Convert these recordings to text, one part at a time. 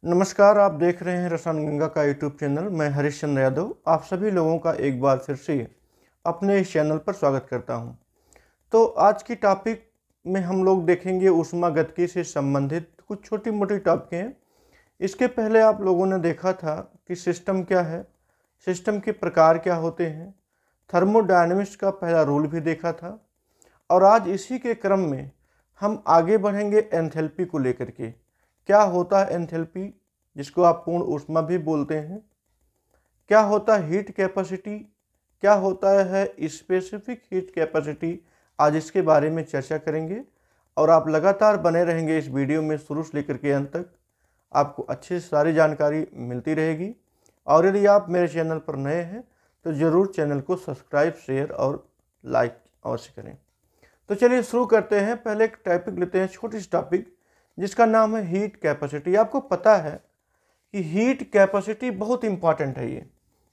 नमस्कार, आप देख रहे हैं रसायन गंगा का यूट्यूब चैनल। मैं हरीश चंद्र यादव आप सभी लोगों का एक बार फिर से अपने इस चैनल पर स्वागत करता हूं। तो आज की टॉपिक में हम लोग देखेंगे ऊष्मागतिकी से संबंधित कुछ छोटी मोटी टॉपिकें। इसके पहले आप लोगों ने देखा था कि सिस्टम क्या है, सिस्टम के प्रकार क्या होते हैं, थर्मोडायनेमिक्स का पहला रूल भी देखा था। और आज इसी के क्रम में हम आगे बढ़ेंगे एंथैल्पी को लेकर के। क्या होता है एंथैल्पी, जिसको आप पूर्ण ऊष्मा भी बोलते हैं? क्या होता है हीट कैपेसिटी? क्या होता है स्पेसिफिक हीट कैपेसिटी? आज इसके बारे में चर्चा करेंगे और आप लगातार बने रहेंगे इस वीडियो में शुरू से लेकर के अंत तक। आपको अच्छी सारी जानकारी मिलती रहेगी। और यदि आप मेरे चैनल पर नए हैं तो ज़रूर चैनल को सब्सक्राइब, शेयर और लाइक अवश्य करें। तो चलिए शुरू करते हैं। पहले एक टॉपिक लेते हैं, छोटी सी टॉपिक, जिसका नाम है हीट कैपेसिटी। आपको पता है कि हीट कैपेसिटी बहुत इंपॉर्टेंट है। ये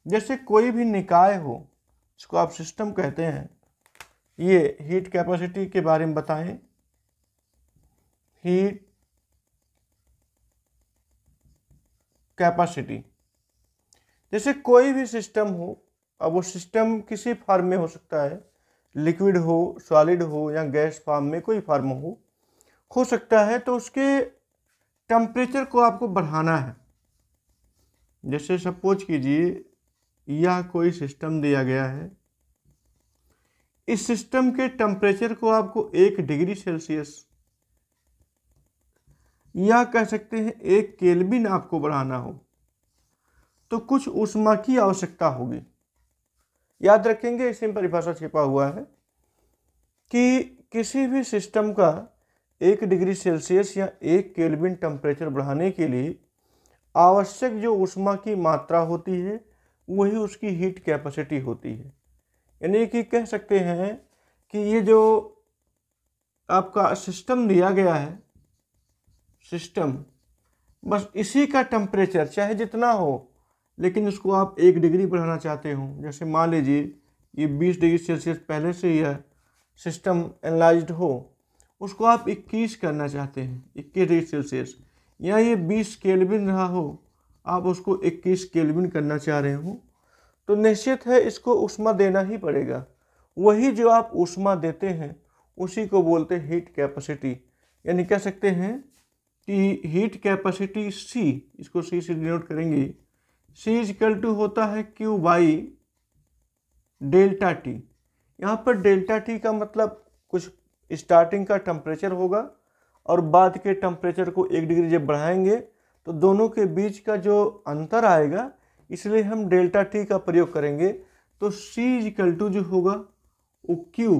जैसे कोई भी निकाय हो, इसको आप सिस्टम कहते हैं, ये हीट कैपेसिटी के बारे में बताएं। हीट कैपेसिटी, जैसे कोई भी सिस्टम हो, अब वो सिस्टम किसी फॉर्म में हो सकता है, लिक्विड हो, सॉलिड हो या गैस फॉर्म में कोई फॉर्म हो सकता है। तो उसके टेम्परेचर को आपको बढ़ाना है। जैसे सपोज कीजिए यह कोई सिस्टम दिया गया है, इस सिस्टम के टेम्परेचर को आपको 1 डिग्री सेल्सियस या कह सकते हैं 1 केल्विन आपको बढ़ाना हो तो कुछ ऊष्मा की आवश्यकता होगी। याद रखेंगे, इसी में परिभाषा छिपा हुआ है कि किसी भी सिस्टम का 1 डिग्री सेल्सियस या 1 केल्विन टेम्परेचर बढ़ाने के लिए आवश्यक जो ऊष्मा की मात्रा होती है वही उसकी हीट कैपेसिटी होती है। यानी कि कह सकते हैं कि ये जो आपका सिस्टम दिया गया है, सिस्टम बस इसी का टेम्परेचर चाहे जितना हो, लेकिन उसको आप 1 डिग्री बढ़ाना चाहते हो। जैसे मान लीजिए ये 20 डिग्री सेल्सियस पहले से यह सिस्टम एनालाइज्ड हो, उसको आप 21 करना चाहते हैं, 21 डिग्री सेल्सियस, या ये 20 केल्विन रहा हो, आप उसको 21 केल्विन करना चाह रहे हो, तो निश्चित है इसको ऊष्मा देना ही पड़ेगा। वही जो आप ऊष्मा देते हैं उसी को बोलते हैं हीट कैपेसिटी। यानी कह सकते हैं कि हीट कैपेसिटी C, इसको C से डिनोट करेंगे, C इक्वल टू होता है Q बाई डेल्टा टी। यहाँ पर डेल्टा टी का मतलब कुछ स्टार्टिंग का टेम्परेचर होगा और बाद के टेम्परेचर को 1 डिग्री जब बढ़ाएंगे तो दोनों के बीच का जो अंतर आएगा, इसलिए हम डेल्टा टी का प्रयोग करेंगे। तो C इक्वल टू जो होगा वो Q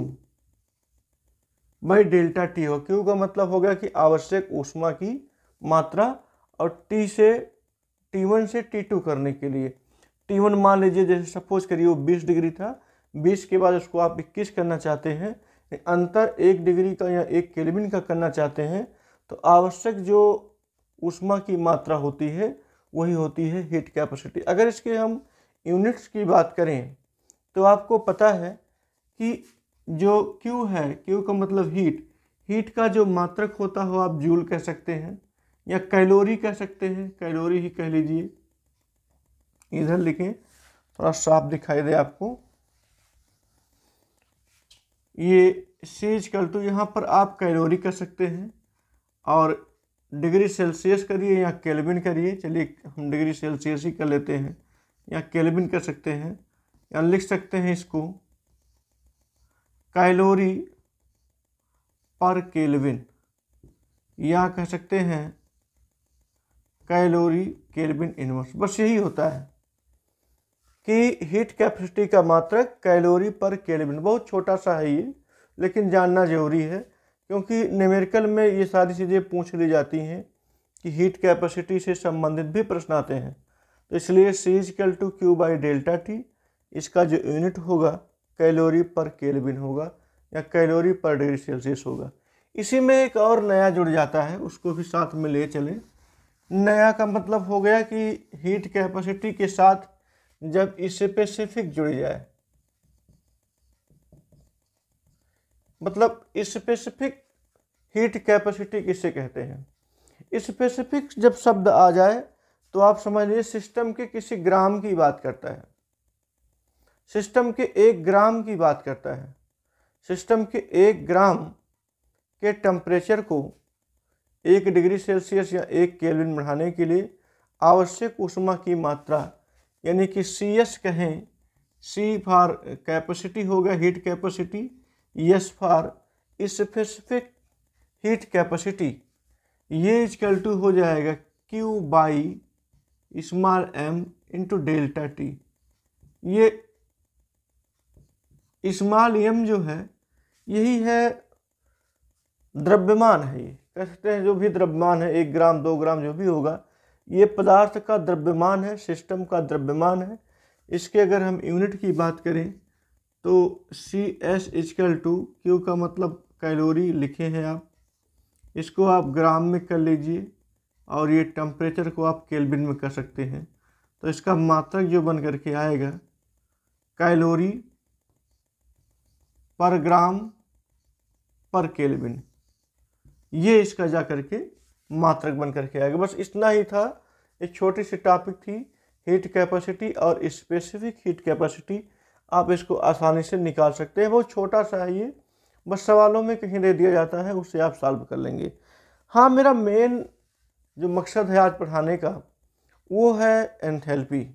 बाई डेल्टा टी हो। Q का मतलब हो गया कि आवश्यक ऊष्मा की मात्रा, और T1 से T2 करने के लिए T1 मान लीजिए, जैसे सपोज करिए वो 20 डिग्री था, 20 के बाद उसको आप 21 करना चाहते हैं, अंतर 1 डिग्री का या 1 केल्विन का करना चाहते हैं, तो आवश्यक जो ऊष्मा की मात्रा होती है वही होती है हीट कैपेसिटी। अगर इसके हम यूनिट्स की बात करें तो आपको पता है कि जो Q है, Q का मतलब हीट, हीट का जो मात्रक होता हो आप जूल कह सकते हैं या कैलोरी कह सकते हैं, कैलोरी ही कह लीजिए। इधर लिखें, थोड़ा साफ दिखाई दे आपको। ये C इक्वल टू, यहाँ पर आप कैलोरी कर सकते हैं और डिग्री सेल्सियस करिए या केल्विन करिए। चलिए हम डिग्री सेल्सियस ही कर लेते हैं, या केल्विन कर सकते हैं, या लिख सकते हैं इसको कैलोरी पर केल्विन, या कह सकते हैं कैलोरी केल्विन इनवर्स। बस यही होता है कि हीट कैपेसिटी का मात्रक कैलोरी पर केल्विन। बहुत छोटा सा है ये, लेकिन जानना जरूरी है क्योंकि न्यूमेरिकल में ये सारी चीज़ें पूछ ली जाती हैं कि हीट कैपेसिटी से संबंधित भी प्रश्न आते हैं। तो इसलिए C equal to Q by delta T, इसका जो यूनिट होगा कैलोरी पर केल्विन होगा या कैलोरी पर डिग्री सेल्सियस होगा। इसी में एक और नया जुड़ जाता है, उसको भी साथ में ले चलें। नया का मतलब हो गया कि हीट कैपेसिटी के साथ जब स्पेसिफिक जुड़ जाए, मतलब स्पेसिफिक हीट कैपेसिटी किसे कहते हैं? स्पेसिफिक जब शब्द आ जाए तो आप समझ लीजिए सिस्टम के किसी ग्राम की बात करता है, सिस्टम के 1 ग्राम की बात करता है। सिस्टम के 1 ग्राम के टेम्परेचर को 1 डिग्री सेल्सियस या 1 केल्विन बढ़ाने के लिए आवश्यक ऊष्मा की मात्रा, यानी कि CS कहें, C फॉर कैपेसिटी होगा, heat capacity, S for specific heat capacity, ये इक्वल टू हो जाएगा Q by small m into delta T। ये स्मॉल m जो है यही है द्रव्यमान है, ये कह सकते हैं जो भी द्रव्यमान है, 1 ग्राम 2 ग्राम जो भी होगा, ये पदार्थ का द्रव्यमान है, सिस्टम का द्रव्यमान है। इसके अगर हम यूनिट की बात करें तो CS इक्वल टू, Q का मतलब कैलोरी लिखे हैं आप, इसको आप ग्राम में कर लीजिए और ये टेम्परेचर को आप केल्विन में कर सकते हैं। तो इसका मात्रक जो बन करके आएगा कैलोरी पर ग्राम पर केल्विन, ये इसका जा करके मात्रक बन करके आएगा। बस इतना ही था, एक छोटी सी टॉपिक थी, हीट कैपेसिटी और स्पेसिफिक हीट कैपेसिटी। आप इसको आसानी से निकाल सकते हैं, बहुत छोटा सा है ये, बस सवालों में कहीं दे दिया जाता है, उससे आप सॉल्व कर लेंगे। हाँ, मेरा मेन जो मकसद है आज पढ़ाने का वो है एंथैल्पी।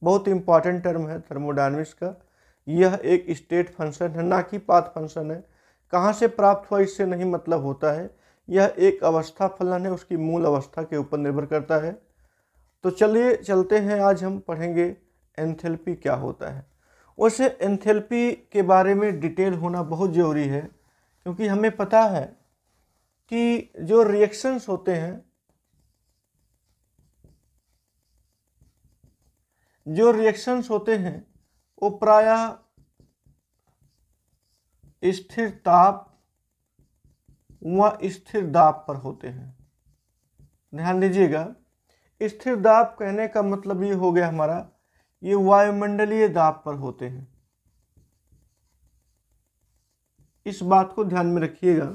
बहुत इंपॉर्टेंट टर्म है थर्मोडायनामिक्स का। यह एक स्टेट फंक्शन है, ना कि पाथ फंक्शन है। कहाँ से प्राप्त हुआ इससे नहीं मतलब होता है, यह एक अवस्था फलन है, उसकी मूल अवस्था के ऊपर निर्भर करता है। तो चलिए चलते हैं, आज हम पढ़ेंगे एंथैल्पी क्या होता है। वैसे एंथैल्पी के बारे में डिटेल होना बहुत ज़रूरी है, क्योंकि हमें पता है कि जो रिएक्शंस होते हैं, वो प्रायः स्थिर ताप व स्थिर दाब पर होते हैं। ध्यान दीजिएगा, स्थिर दाब कहने का मतलब ये हो गया हमारा, ये वायुमंडलीय दाब पर होते हैं। इस बात को ध्यान में रखिएगा।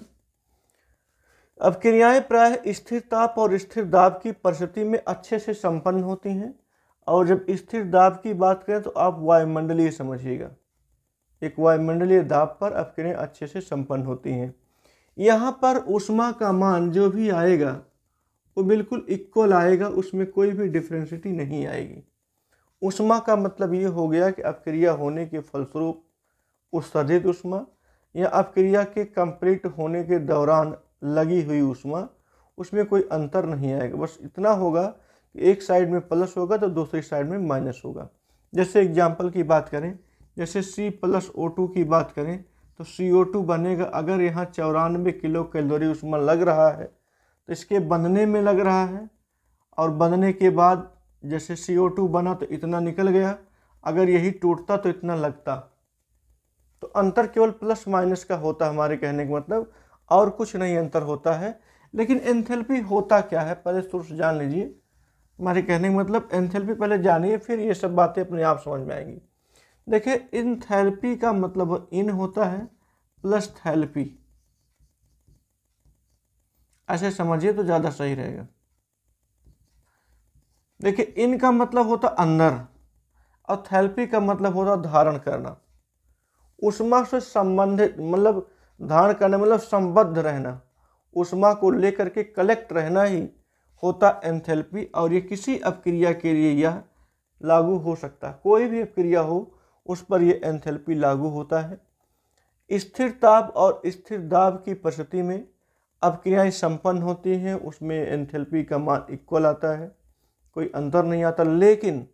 अब क्रियाएं प्रायः स्थिर ताप और स्थिर दाब की परिस्थिति में अच्छे से संपन्न होती हैं, और जब स्थिर दाब की बात करें तो आप वायुमंडलीय समझिएगा, एक वायुमंडलीय दाब पर अब क्रियाएं अच्छे से संपन्न होती हैं। यहाँ पर ऊष्मा का मान जो भी आएगा वो बिल्कुल इक्वल आएगा, उसमें कोई भी डिफरेंसिटी नहीं आएगी। ऊष्मा का मतलब ये हो गया कि अपक्रिया होने के फलस्वरूप उत्सर्जित ऊष्मा या अपक्रिया के कंप्लीट होने के दौरान लगी हुई ऊष्मा, उसमें कोई अंतर नहीं आएगा। बस इतना होगा कि एक साइड में प्लस होगा तो दूसरी साइड में माइनस होगा। जैसे एग्जाम्पल की बात करें, जैसे C+O2 की बात करें तो CO2 बनेगा। अगर यहाँ 94 किलो कैलोरी ऊष्मा लग रहा है तो इसके बनने में लग रहा है, और बनने के बाद जैसे CO2 बना तो इतना निकल गया, अगर यही टूटता तो इतना लगता। तो अंतर केवल प्लस माइनस का होता है, हमारे कहने का मतलब, और कुछ नहीं अंतर होता है। लेकिन एंथैल्पी होता क्या है पहले शुरू से जान लीजिए। हमारे कहने का मतलब एंथैल्पी पहले जानिए, फिर ये सब बातें अपने आप समझ में आएंगी। देखिए, एंथैल्पी का मतलब इन होता है प्लस थैल्पी, ऐसे समझिए तो ज़्यादा सही रहेगा। देखिए, इन का मतलब होता अंदर और थैल्पी का मतलब होता धारण करना। ऊष्मा से संबंधित मतलब धारण करना मतलब संबद्ध रहना, ऊष्मा को लेकर के कलेक्ट रहना ही होता एंथैल्पी। और ये किसी अपक्रिया के लिए यह लागू हो सकता है, कोई भी अपक्रिया हो उस पर ये एंथैल्पी लागू होता है। स्थिर ताप और स्थिर दाब की परिस्थिति में अपक्रियाएं संपन्न होती हैं, उसमें एंथैल्पी का मान इक्वल आता है, कोई अंतर नहीं आता। लेकिन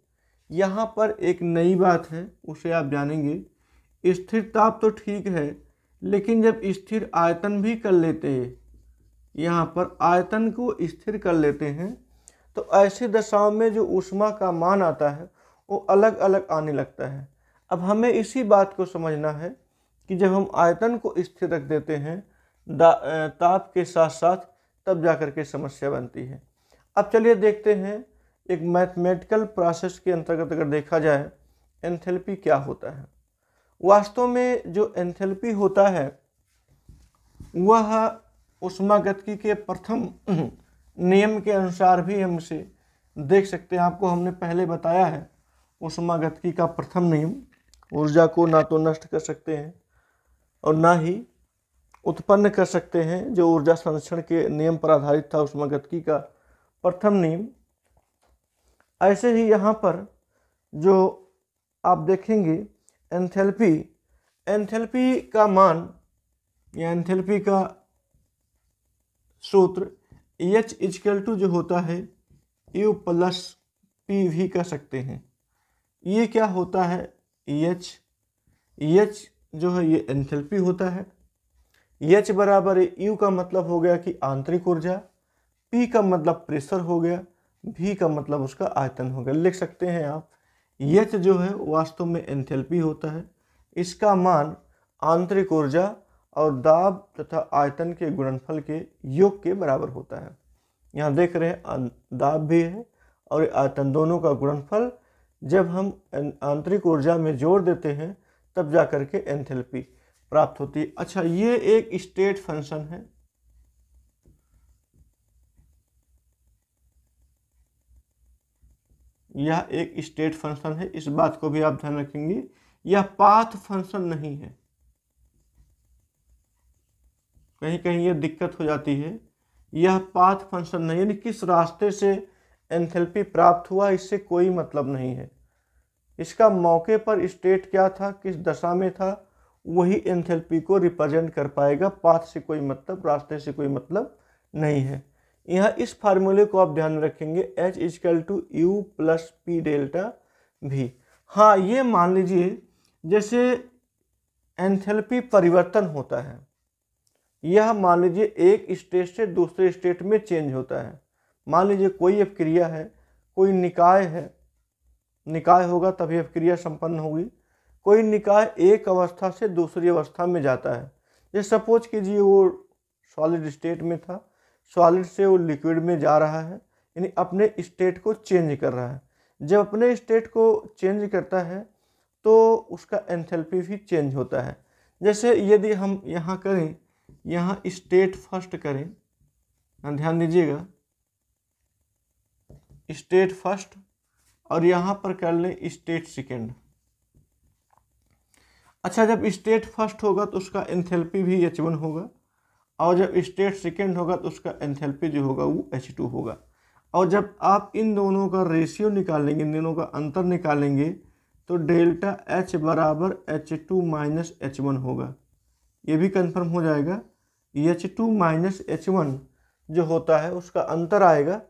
यहाँ पर एक नई बात है, उसे आप जानेंगे। स्थिर ताप तो ठीक है, लेकिन जब स्थिर आयतन भी कर लेते हैं, यहाँ पर आयतन को स्थिर कर लेते हैं, तो ऐसी दशाओं में जो ऊष्मा का मान आता है वो अलग अलग आने लगता है। अब हमें इसी बात को समझना है कि जब हम आयतन को स्थिर रख देते हैं ताप के साथ साथ, तब जाकर के समस्या बनती है। अब चलिए देखते हैं, एक मैथमेटिकल प्रोसेस के अंतर्गत अगर देखा जाए एंथैल्पी क्या होता है। वास्तव में जो एंथैल्पी होता है वह ऊष्मागतिकी के प्रथम नियम के अनुसार भी हम इसे देख सकते हैं। आपको हमने पहले बताया है ऊष्मागतिकी का प्रथम नियम, ऊर्जा को ना तो नष्ट कर सकते हैं और ना ही उत्पन्न कर सकते हैं, जो ऊर्जा संरक्षण के नियम पर आधारित था ऊष्मागतिकी का प्रथम नियम। ऐसे ही यहाँ पर जो आप देखेंगे एंथैल्पी, एंथैल्पी का मान या एंथैल्पी का सूत्र H इक्वल टू जो होता है U प्लस PV कह सकते हैं। ये क्या होता है? H जो है ये एंथैल्पी होता है। H बराबर U का मतलब हो गया कि आंतरिक ऊर्जा, P का मतलब प्रेशर हो गया, V का मतलब उसका आयतन हो गया। लिख सकते हैं आप H जो है वास्तव में एंथैल्पी होता है। इसका मान आंतरिक ऊर्जा और दाब तथा आयतन के गुणनफल के योग के बराबर होता है। यहाँ देख रहे हैं दाब भी है और आयतन, दोनों का गुणनफल जब हम आंतरिक ऊर्जा में जोड़ देते हैं तब जा करके एंथैल्पी प्राप्त होती है। अच्छा, ये एक स्टेट फंक्शन है। यह एक स्टेट फंक्शन है, इस बात को भी आप ध्यान रखेंगे। यह पाथ फंक्शन नहीं है, कहीं कहीं यह दिक्कत हो जाती है। यह पाथ फंक्शन नहीं, यानी किस रास्ते से एंथैल्पी प्राप्त हुआ इससे कोई मतलब नहीं है। इसका मौके पर स्टेट क्या था, किस दशा में था, वही एंथैल्पी को रिप्रेजेंट कर पाएगा। पाथ से कोई मतलब, रास्ते से कोई मतलब नहीं है। यहाँ इस फार्मूले को आप ध्यान रखेंगे, H equal to U plus P delta V। हाँ, ये मान लीजिए जैसे एंथैल्पी परिवर्तन होता है, यह मान लीजिए एक स्टेट से दूसरे स्टेट में चेंज होता है। मान लीजिए कोई अपक्रिया है, कोई निकाय है, निकाय होगा तभी अपक्रिया संपन्न होगी। कोई निकाय एक अवस्था से दूसरी अवस्था में जाता है। जैसे सपोज कीजिए वो सॉलिड स्टेट में था, सॉलिड से वो लिक्विड में जा रहा है, यानी अपने स्टेट को चेंज कर रहा है। जब अपने स्टेट को चेंज करता है तो उसका एंथैल्पी भी चेंज होता है। जैसे यदि हम यहाँ करें, यहाँ स्टेट फर्स्ट करें, ध्यान दीजिएगा, स्टेट फर्स्ट, और यहाँ पर कर लें स्टेट सेकेंड। अच्छा, जब स्टेट फर्स्ट होगा तो उसका एंथैल्पी भी H1 होगा, और जब स्टेट सेकेंड होगा तो उसका एंथैल्पी जो होगा वो H2 होगा। और जब आप इन दोनों का रेशियो निकालेंगे, इन दोनों का अंतर निकालेंगे, तो डेल्टा H बराबर H2 माइनस H1 होगा। ये भी कंफर्म हो जाएगा। H2 माइनस H1 जो होता है उसका अंतर आएगा।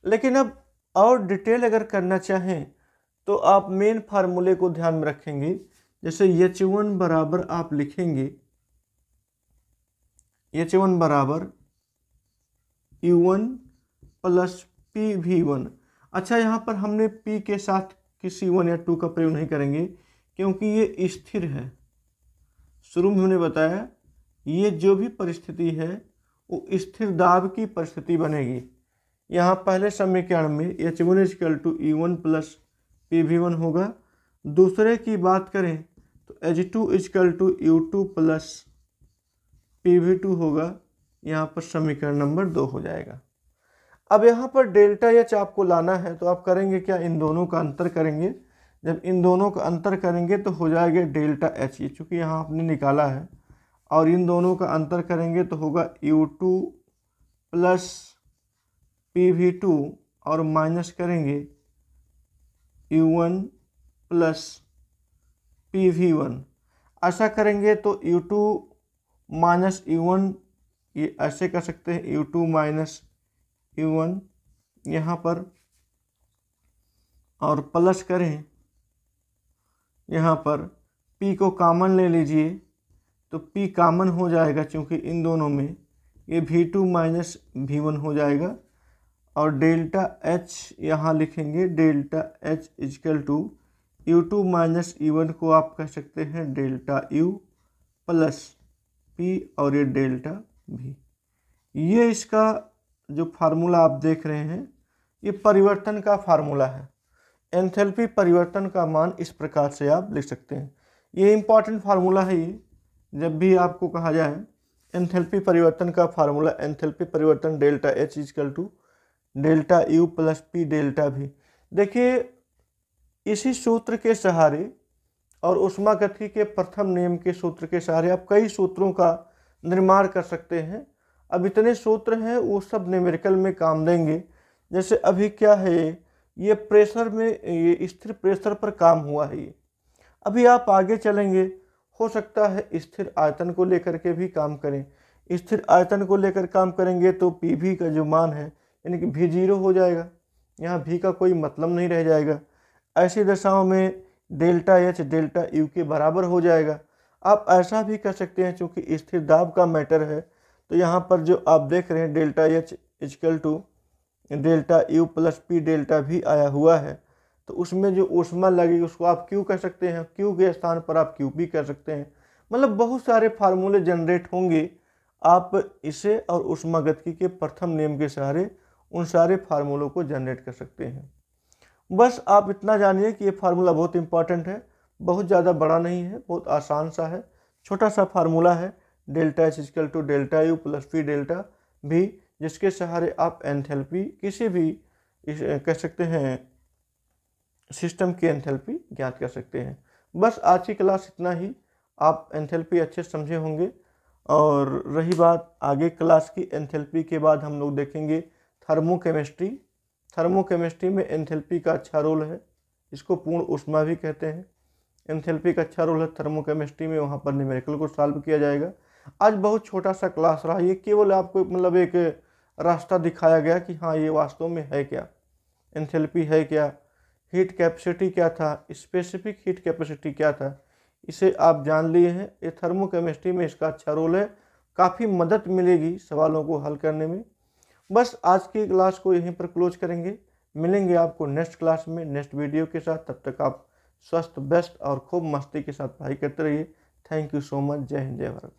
लेकिन अब और डिटेल अगर करना चाहें तो आप मेन फार्मूले को ध्यान में रखेंगे। जैसे H1 बराबर आप लिखेंगे, H1 बराबर U1 प्लस PV1। अच्छा, यहाँ पर हमने P के साथ किसी 1 या 2 का प्रयोग नहीं करेंगे क्योंकि ये स्थिर है। शुरू में हमने बताया ये जो भी परिस्थिति है वो स्थिर दाब की परिस्थिति बनेगी। यहाँ पहले समीकरण में H1 equal to U1 plus PV1 होगा। दूसरे की बात करें तो H2 equal to U2 plus PV2 होगा। यहाँ पर समीकरण नंबर 2 हो जाएगा। अब यहाँ पर डेल्टा H आपको लाना है तो आप करेंगे क्या, इन दोनों का अंतर करेंगे। जब इन दोनों का अंतर करेंगे तो हो जाएगा डेल्टा H, चूँकि यहाँ आपने निकाला है, और इन दोनों का अंतर करेंगे तो होगा U2 प्लस PV2 और माइनस करेंगे U1 प्लस PV1। ऐसा करेंगे तो U2 माइनस U1, ये ऐसे कर सकते हैं, U2 माइनस U1 यहाँ पर, और प्लस करें यहाँ पर P को कॉमन ले लीजिए तो P कॉमन हो जाएगा, क्योंकि इन दोनों में ये V2 माइनस V1 हो जाएगा। और डेल्टा H यहाँ लिखेंगे, delta H equal to U2 minus U1 को आप कह सकते हैं डेल्टा U प्लस P और ये डेल्टा V। ये इसका जो फार्मूला आप देख रहे हैं ये परिवर्तन का फार्मूला है। एंथैल्पी परिवर्तन का मान इस प्रकार से आप लिख सकते हैं। ये इम्पॉर्टेंट फार्मूला है। ये जब भी आपको कहा जाए एंथैल्पी परिवर्तन का फार्मूला, एंथैल्पी परिवर्तन delta H equal to delta U plus P delta भी। देखिए इसी सूत्र के सहारे और ऊष्मागतिकी के प्रथम नियम के सूत्र के सहारे आप कई सूत्रों का निर्माण कर सकते हैं। अब इतने सूत्र हैं वो सब न्यूमेरिकल में काम देंगे। जैसे अभी क्या है, ये प्रेशर में, ये स्थिर प्रेशर पर काम हुआ है। ये अभी आप आगे चलेंगे, हो सकता है स्थिर आयतन को लेकर के भी काम करें। स्थिर आयतन को लेकर काम करेंगे तो पी वी का जो मान है यानी कि भी जीरो हो जाएगा, यहाँ भी का कोई मतलब नहीं रह जाएगा। ऐसी दशाओं में डेल्टा एच डेल्टा यू के बराबर हो जाएगा। आप ऐसा भी कर सकते हैं, चूँकि स्थिर दाब का मैटर है तो यहाँ पर जो आप देख रहे हैं delta H equal to delta U plus P delta भी आया हुआ है, तो उसमें जो ऊष्मा लगेगी उसको आप क्यू कह सकते हैं, क्यू के स्थान पर आप क्यू भी कह सकते हैं। मतलब बहुत सारे फार्मूले जनरेट होंगे, आप इसे और ऊष्मागतिकी के प्रथम नियम के सहारे उन सारे फार्मूलों को जनरेट कर सकते हैं। बस आप इतना जानिए कि ये फार्मूला बहुत इंपॉर्टेंट है, बहुत ज़्यादा बड़ा नहीं है, बहुत आसान सा है, छोटा सा फार्मूला है, delta H equal to delta U plus P delta भी, जिसके सहारे आप एंथैल्पी किसी भी कह सकते हैं सिस्टम की एंथैल्पी ज्ञात कर सकते हैं। बस आज की क्लास इतना ही, आप एंथैल्पी अच्छे समझे होंगे। और रही बात आगे क्लास की, एंथैल्पी के बाद हम लोग देखेंगे थर्मोकेमिस्ट्री। थर्मोकेमिस्ट्री में एंथैल्पी का अच्छा रोल है, इसको पूर्ण ऊष्मा भी कहते हैं। एंथैल्पी का अच्छा रोल है थर्मोकेमिस्ट्री में, वहाँ पर न्यूमेरिकल को सॉल्व किया जाएगा। आज बहुत छोटा सा क्लास रहा, ये केवल आपको मतलब एक रास्ता दिखाया गया कि हाँ ये वास्तव में है क्या, एंथैल्पी है क्या, हीट कैपेसिटी क्या था, स्पेसिफिक हीट कैपेसिटी क्या था, इसे आप जान लिए हैं। ये थर्मोकेमिस्ट्री में इसका अच्छा रोल है, काफ़ी मदद मिलेगी सवालों को हल करने में। बस आज की क्लास को यहीं पर क्लोज करेंगे, मिलेंगे आपको नेक्स्ट क्लास में नेक्स्ट वीडियो के साथ। तब तक आप स्वस्थ, बेस्ट और खूब मस्ती के साथ पढ़ाई करते रहिए। Thank you so much. जय हिंद, जय भारत।